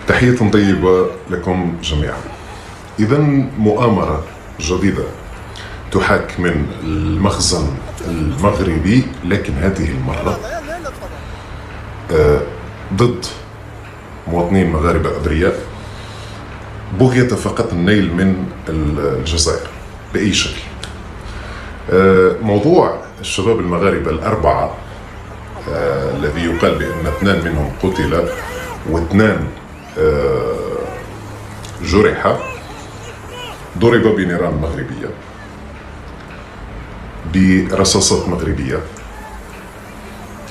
تحية طيبة لكم جميعا. إذا مؤامرة جديدة تحاك من المخزن المغربي، لكن هذه المرة ضد مواطنين مغاربة أبرياء، بغية فقط النيل من الجزائر بأي شكل. موضوع الشباب المغاربة الأربعة الذي يقال بأن 2 منهم قتل و2 جرح، ضرب بنيران مغربية برصاصات مغربية،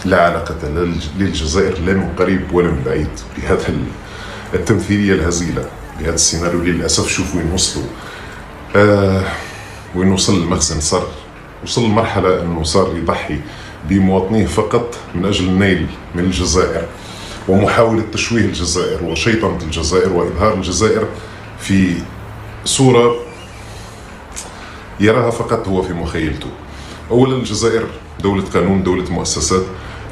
لا علاقة للجزائر لا من قريب ولا من بعيد بهذا التمثيلية الهزيلة، بهذا السيناريو. للأسف شوف وين وصلوا، وين وصل المخزن. وصل لمرحلة أنه صار يضحي بمواطنيه فقط من أجل النيل من الجزائر، ومحاولة تشويه الجزائر وشيطنة الجزائر وإظهار الجزائر في صورة يراها فقط هو في مخيلته. أولا، الجزائر دولة قانون، دولة مؤسسات.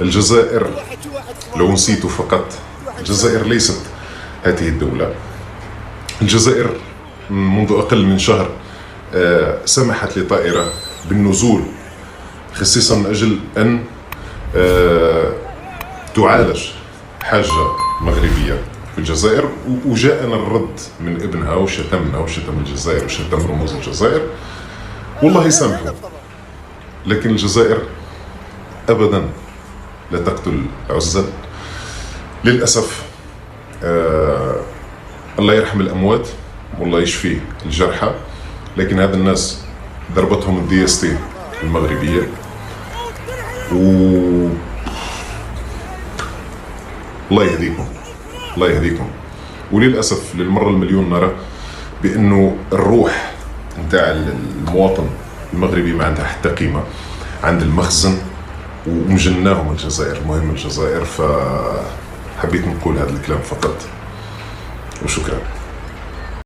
الجزائر لو نسيتوا فقط، الجزائر ليست هذه الدولة. الجزائر منذ أقل من شهر سمحت لطائرة بالنزول خصيصا من أجل أن تعالج حاجة مغربية في الجزائر، وجاءنا الرد من ابنها وشتمنا وشتم الجزائر وشتم رموز الجزائر. والله يسامحه، لكن الجزائر أبدا لا تقتل عزل. للأسف الله يرحم الأموات والله يشفي الجرحى، لكن هذا الناس ضربتهم الدي اس تي المغربية الله يهديكم، الله يهديكم. وللأسف للمرة المليون نرى بأنه الروح نتاع المواطن المغربي ما عندها حتى قيمة عند المخزن، ومجناهم الجزائر، مهم الجزائر. فحبيت نقول هذا الكلام فقط، وشكرا.